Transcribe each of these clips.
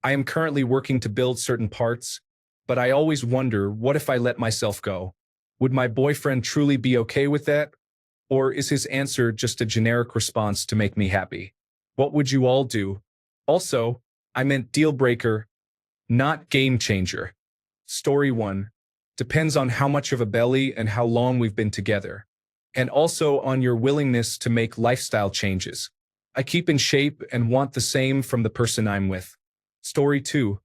I am currently working to build certain parts, but I always wonder, what if I let myself go? Would my boyfriend truly be okay with that? Or is his answer just a generic response to make me happy? What would you all do? Also, I meant deal breaker, not game changer. Story 1. Depends on how much of a belly and how long we've been together. And also on your willingness to make lifestyle changes. I keep in shape and want the same from the person I'm with. Story 2.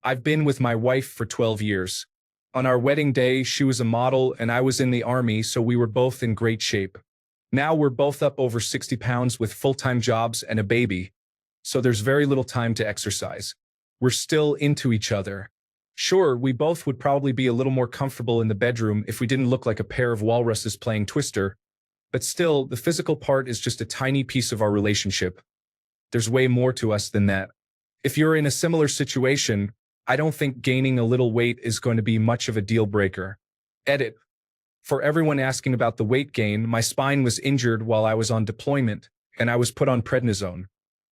I've been with my wife for 12 years. On our wedding day, she was a model and I was in the army, so we were both in great shape. Now we're both up over 60 pounds with full-time jobs and a baby, so there's very little time to exercise. We're still into each other. Sure, we both would probably be a little more comfortable in the bedroom if we didn't look like a pair of walruses playing Twister, but still, the physical part is just a tiny piece of our relationship. There's way more to us than that. If you're in a similar situation, I don't think gaining a little weight is going to be much of a deal breaker. Edit. For everyone asking about the weight gain, my spine was injured while I was on deployment, and I was put on prednisone.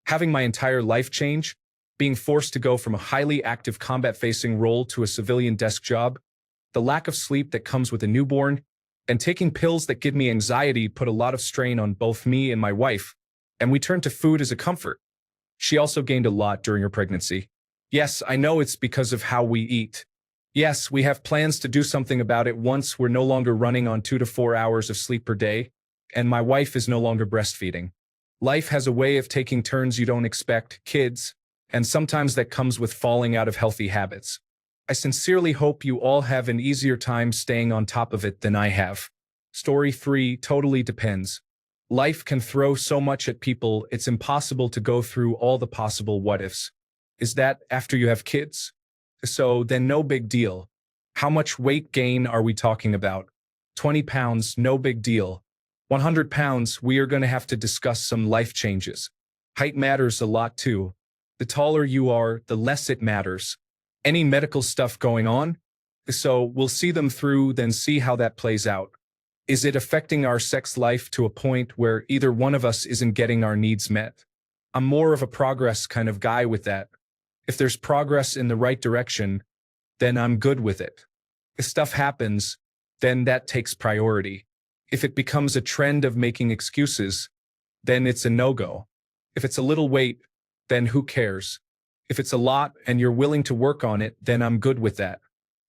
Having my entire life change, being forced to go from a highly active combat-facing role to a civilian desk job, the lack of sleep that comes with a newborn, and taking pills that give me anxiety put a lot of strain on both me and my wife, and we turned to food as a comfort. She also gained a lot during her pregnancy. Yes, I know it's because of how we eat. Yes, we have plans to do something about it once we're no longer running on 2 to 4 hours of sleep per day, and my wife is no longer breastfeeding. Life has a way of taking turns you don't expect, kids, and sometimes that comes with falling out of healthy habits. I sincerely hope you all have an easier time staying on top of it than I have. Story 3 totally depends. Life can throw so much at people, it's impossible to go through all the possible what-ifs. Is that after you have kids? So then no big deal. How much weight gain are we talking about? 20 pounds, no big deal. 100 pounds, we are going to have to discuss some life changes. Height matters a lot too. The taller you are, the less it matters. Any medical stuff going on? So we'll see them through, then see how that plays out. Is it affecting our sex life to a point where either one of us isn't getting our needs met? I'm more of a progress kind of guy with that. If there's progress in the right direction, then I'm good with it. If stuff happens, then that takes priority. If it becomes a trend of making excuses, then it's a no-go. If it's a little weight, then who cares? If it's a lot and you're willing to work on it, then I'm good with that.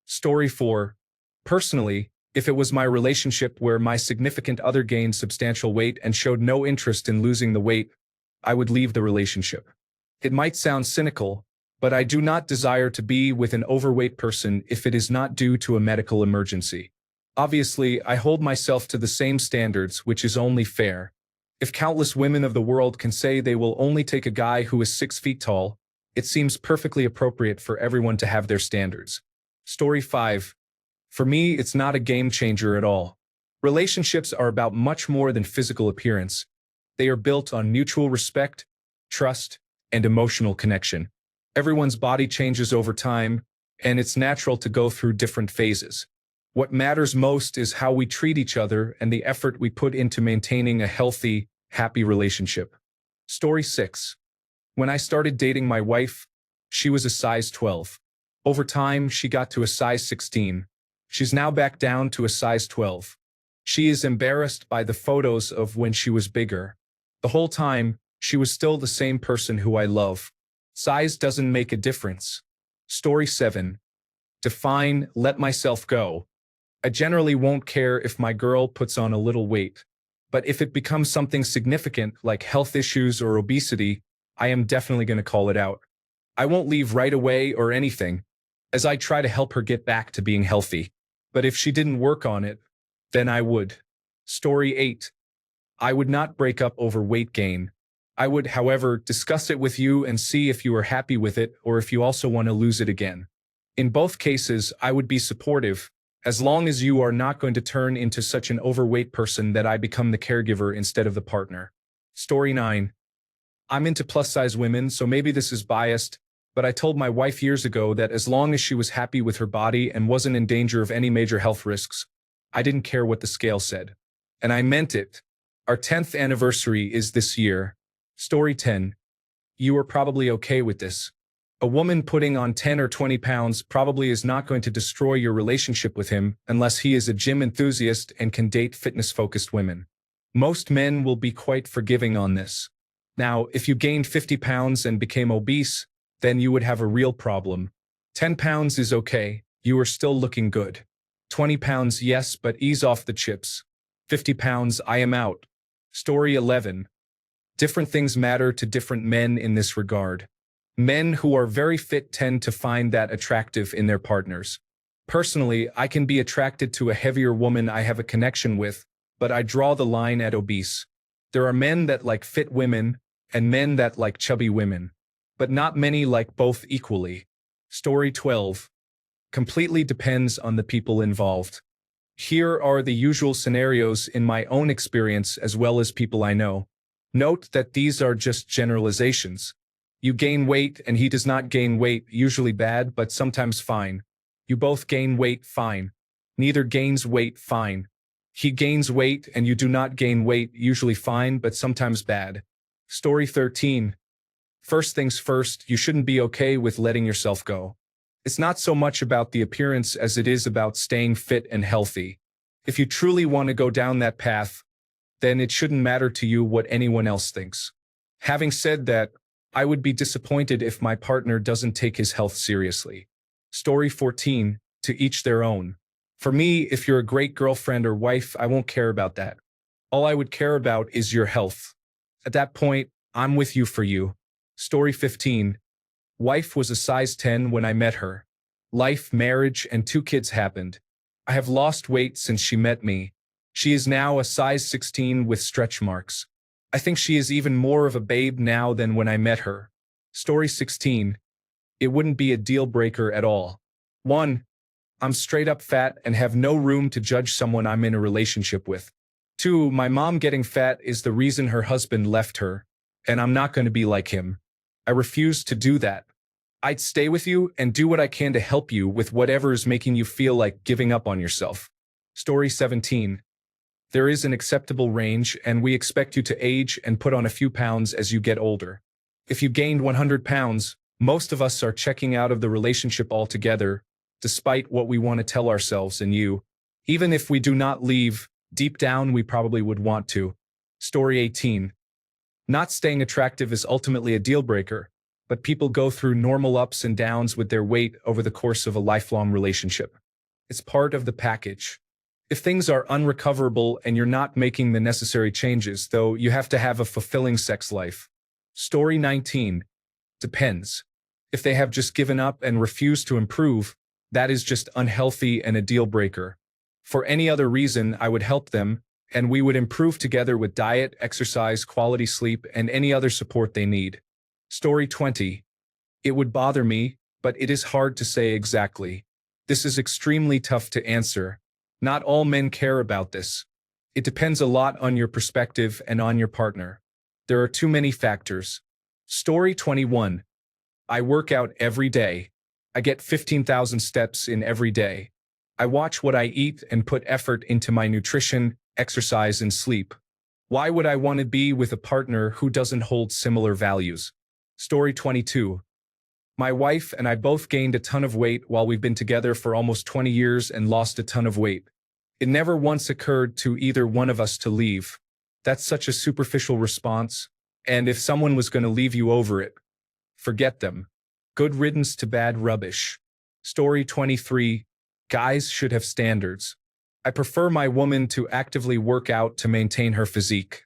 Story 4. Personally, if it was my relationship where my significant other gained substantial weight and showed no interest in losing the weight, I would leave the relationship. It might sound cynical, but I do not desire to be with an overweight person if it is not due to a medical emergency. Obviously, I hold myself to the same standards, which is only fair. If countless women of the world can say they will only take a guy who is 6 feet tall, it seems perfectly appropriate for everyone to have their standards. Story 5. For me, it's not a game changer at all. Relationships are about much more than physical appearance. They are built on mutual respect, trust, and emotional connection. Everyone's body changes over time, and it's natural to go through different phases. What matters most is how we treat each other and the effort we put into maintaining a healthy, happy relationship. Story 6. When I started dating my wife, she was a size 12. Over time, she got to a size 16. She's now back down to a size 12. She is embarrassed by the photos of when she was bigger. The whole time, she was still the same person who I love. Size doesn't make a difference. Story 7. Define let myself go. I generally won't care if my girl puts on a little weight, but if it becomes something significant like health issues or obesity, I am definitely going to call it out. I won't leave right away or anything, as I try to help her get back to being healthy. But if she didn't work on it, then I would. Story 8. I would not break up over weight gain. I would, however, discuss it with you and see if you are happy with it or if you also want to lose it again. In both cases, I would be supportive, as long as you are not going to turn into such an overweight person that I become the caregiver instead of the partner. Story 9. I'm into plus-size women, so maybe this is biased, but I told my wife years ago that as long as she was happy with her body and wasn't in danger of any major health risks, I didn't care what the scale said. And I meant it. Our 10th anniversary is this year. Story 10. You are probably okay with this. A woman putting on 10 or 20 pounds probably is not going to destroy your relationship with him unless he is a gym enthusiast and can date fitness-focused women. Most men will be quite forgiving on this. Now, if you gained 50 pounds and became obese, then you would have a real problem. 10 pounds is okay, you are still looking good. 20 pounds, yes, but ease off the chips. 50 pounds, I am out. Story 11. Different things matter to different men in this regard. Men who are very fit tend to find that attractive in their partners. Personally, I can be attracted to a heavier woman I have a connection with, but I draw the line at obese. There are men that like fit women, and men that like chubby women. But not many like both equally. Story 12. Completely depends on the people involved. Here are the usual scenarios in my own experience as well as people I know. Note that these are just generalizations. You gain weight and he does not gain weight, usually bad, but sometimes fine. You both gain weight, fine. Neither gains weight, fine. He gains weight and you do not gain weight, usually fine, but sometimes bad. Story 13. First things first, you shouldn't be okay with letting yourself go. It's not so much about the appearance as it is about staying fit and healthy. If you truly want to go down that path, then it shouldn't matter to you what anyone else thinks. Having said that, I would be disappointed if my partner doesn't take his health seriously. Story 14. To each their own. For me, if you're a great girlfriend or wife, I won't care about that. All I would care about is your health. At that point, I'm with you for you. Story 15. Wife was a size 10 when I met her. Life, marriage, and 2 kids happened. I have lost weight since she met me. She is now a size 16 with stretch marks. I think she is even more of a babe now than when I met her. Story 16. It wouldn't be a deal breaker at all. 1. I'm straight up fat and have no room to judge someone I'm in a relationship with. 2. My mom getting fat is the reason her husband left her, and I'm not going to be like him. I refuse to do that. I'd stay with you and do what I can to help you with whatever is making you feel like giving up on yourself. Story 17. There is an acceptable range, and we expect you to age and put on a few pounds as you get older. If you gained 100 pounds, most of us are checking out of the relationship altogether, despite what we want to tell ourselves and you. Even if we do not leave, deep down we probably would want to. Story 18. Not staying attractive is ultimately a deal breaker, but people go through normal ups and downs with their weight over the course of a lifelong relationship. It's part of the package. If things are unrecoverable and you're not making the necessary changes, though, you have to have a fulfilling sex life. Story 19. Depends. If they have just given up and refuse to improve, that is just unhealthy and a deal breaker. For any other reason, I would help them, and we would improve together with diet, exercise, quality sleep, and any other support they need. Story 20. It would bother me, but it is hard to say exactly. This is extremely tough to answer. Not all men care about this. It depends a lot on your perspective and on your partner. There are too many factors. Story 21. I work out every day. I get 15,000 steps in every day. I watch what I eat and put effort into my nutrition, exercise, and sleep. Why would I want to be with a partner who doesn't hold similar values? Story 22. My wife and I both gained a ton of weight while we've been together for almost 20 years and lost a ton of weight. It never once occurred to either one of us to leave. That's such a superficial response, and if someone was going to leave you over it, forget them. Good riddance to bad rubbish. Story 23. Guys should have standards. I prefer my woman to actively work out to maintain her physique.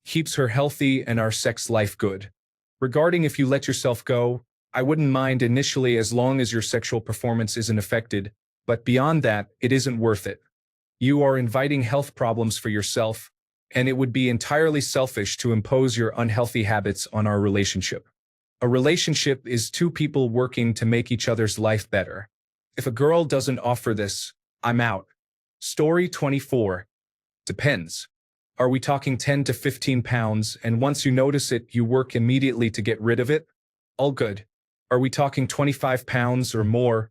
Keeps her healthy and our sex life good. Regarding if you let yourself go, I wouldn't mind initially as long as your sexual performance isn't affected, but beyond that, it isn't worth it. You are inviting health problems for yourself, and it would be entirely selfish to impose your unhealthy habits on our relationship. A relationship is 2 people working to make each other's life better. If a girl doesn't offer this, I'm out. Story 24. Depends. Are we talking 10 to 15 pounds, and once you notice it, you work immediately to get rid of it? All good. Are we talking 25 pounds or more,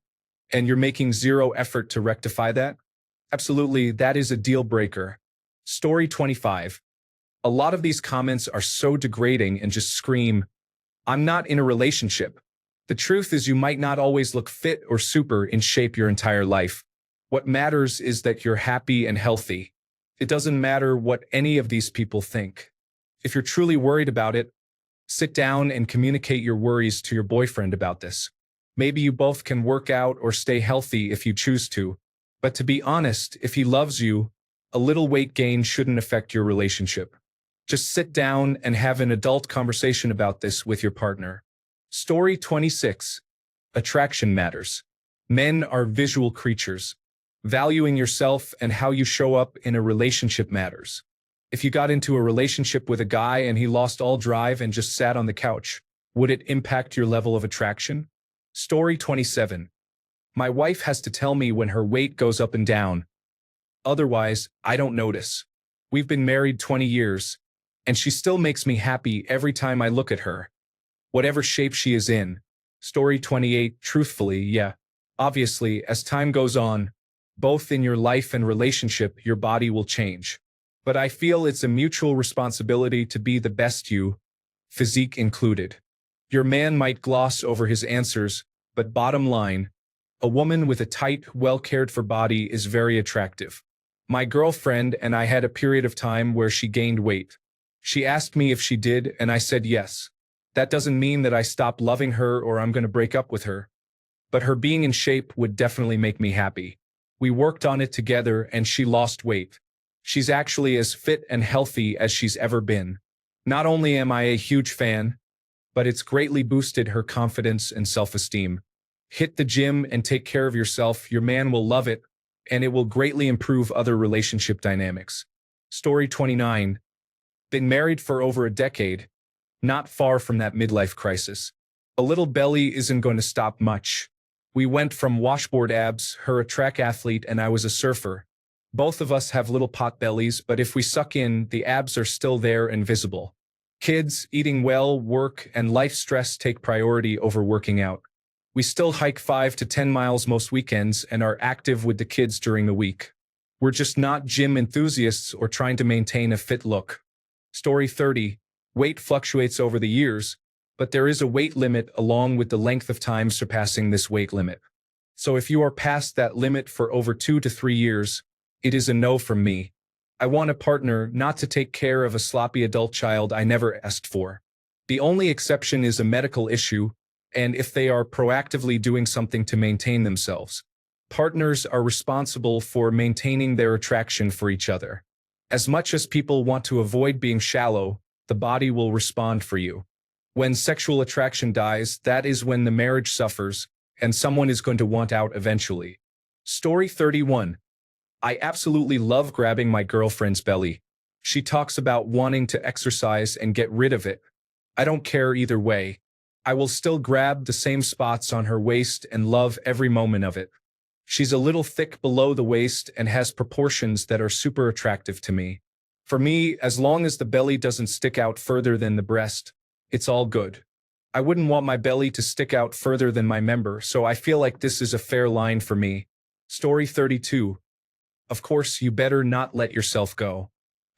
and you're making 0 effort to rectify that? Absolutely, that is a deal breaker. Story 25. A lot of these comments are so degrading and just scream, I'm not in a relationship. The truth is you might not always look fit or super in shape your entire life. What matters is that you're happy and healthy. It doesn't matter what any of these people think. If you're truly worried about it, sit down and communicate your worries to your boyfriend about this. Maybe you both can work out or stay healthy if you choose to. But to be honest, if he loves you, a little weight gain shouldn't affect your relationship. Just sit down and have an adult conversation about this with your partner. Story 26. Attraction matters. Men are visual creatures. Valuing yourself and how you show up in a relationship matters. If you got into a relationship with a guy and he lost all drive and just sat on the couch, would it impact your level of attraction? Story 27. My wife has to tell me when her weight goes up and down. Otherwise, I don't notice. We've been married 20 years, and she still makes me happy every time I look at her. Whatever shape she is in. Story 28. Truthfully, yeah. Obviously, as time goes on, both in your life and relationship, your body will change. But I feel it's a mutual responsibility to be the best you, physique included. Your man might gloss over his answers, but bottom line, a woman with a tight, well-cared-for body is very attractive. My girlfriend and I had a period of time where she gained weight. She asked me if she did, and I said yes. That doesn't mean that I stopped loving her or I'm going to break up with her. But her being in shape would definitely make me happy. We worked on it together and she lost weight. She's actually as fit and healthy as she's ever been. Not only am I a huge fan, but it's greatly boosted her confidence and self-esteem. Hit the gym and take care of yourself, your man will love it, and it will greatly improve other relationship dynamics. Story 29. Been married for over a decade, not far from that midlife crisis. A little belly isn't going to stop much. We went from washboard abs, her a track athlete and I was a surfer. Both of us have little pot bellies, but if we suck in, the abs are still there and visible. Kids, eating well, work, and life stress take priority over working out. We still hike 5 to 10 miles most weekends and are active with the kids during the week. We're just not gym enthusiasts or trying to maintain a fit look. Story 30. Weight fluctuates over the years, but there is a weight limit along with the length of time surpassing this weight limit. So if you are past that limit for over 2 to 3 years, it is a no from me. I want a partner not to take care of a sloppy adult child I never asked for. The only exception is a medical issue, and if they are proactively doing something to maintain themselves. Partners are responsible for maintaining their attraction for each other. As much as people want to avoid being shallow, the body will respond for you. When sexual attraction dies, that is when the marriage suffers, and someone is going to want out eventually. Story 31. I absolutely love grabbing my girlfriend's belly. She talks about wanting to exercise and get rid of it. I don't care either way. I will still grab the same spots on her waist and love every moment of it. She's a little thick below the waist and has proportions that are super attractive to me. For me, as long as the belly doesn't stick out further than the breast, it's all good. I wouldn't want my belly to stick out further than my member, so I feel like this is a fair line for me. Story 32. Of course, you better not let yourself go.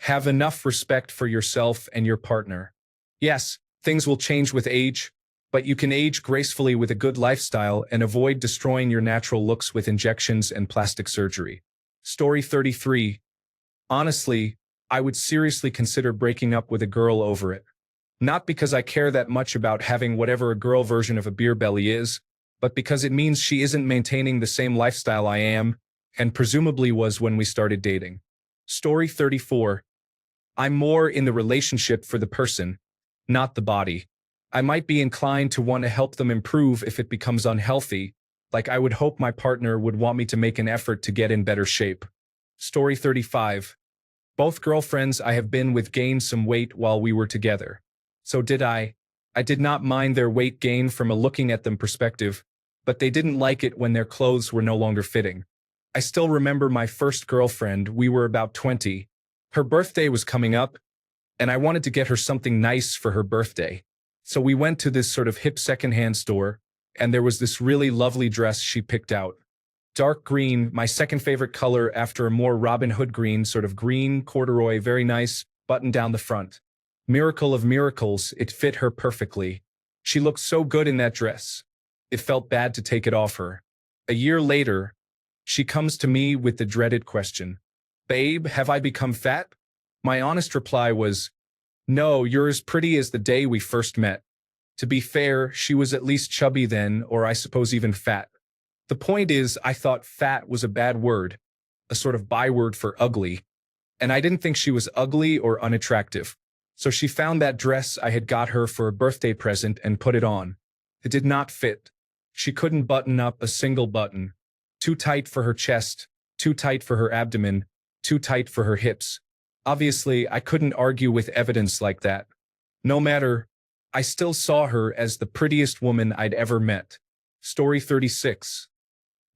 Have enough respect for yourself and your partner. Yes, things will change with age, but you can age gracefully with a good lifestyle and avoid destroying your natural looks with injections and plastic surgery. Story 33. Honestly, I would seriously consider breaking up with a girl over it. Not because I care that much about having whatever a girl version of a beer belly is, but because it means she isn't maintaining the same lifestyle I am, and presumably was when we started dating. Story 34. I'm more in the relationship for the person, not the body. I might be inclined to want to help them improve if it becomes unhealthy, like I would hope my partner would want me to make an effort to get in better shape. Story 35. Both girlfriends I have been with gained some weight while we were together. So did I. I did not mind their weight gain from a looking at them perspective, but they didn't like it when their clothes were no longer fitting. I still remember my first girlfriend, we were about 20. Her birthday was coming up, and I wanted to get her something nice for her birthday. So we went to this sort of hip secondhand store, and there was this really lovely dress she picked out. Dark green, my second favorite color after a more Robin Hood green, sort of green, corduroy, very nice, button down the front. Miracle of miracles, it fit her perfectly. She looked so good in that dress. It felt bad to take it off her. A year later, she comes to me with the dreaded question, "Babe, have I become fat?" My honest reply was, "No, you're as pretty as the day we first met." To be fair, she was at least chubby then, or I suppose even fat. The point is, I thought fat was a bad word, a sort of byword for ugly, and I didn't think she was ugly or unattractive. So she found that dress I had got her for a birthday present and put it on. It did not fit. She couldn't button up a single button. Too tight for her chest, too tight for her abdomen, too tight for her hips. Obviously, I couldn't argue with evidence like that. No matter, I still saw her as the prettiest woman I'd ever met. Story 36.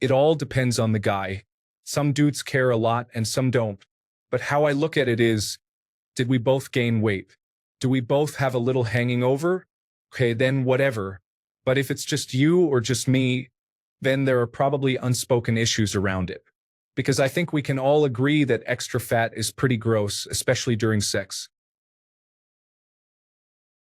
It all depends on the guy. Some dudes care a lot and some don't. But how I look at it is, did we both gain weight? Do we both have a little hanging over? Okay, then whatever. But if it's just you or just me, then there are probably unspoken issues around it. Because I think we can all agree that extra fat is pretty gross, especially during sex.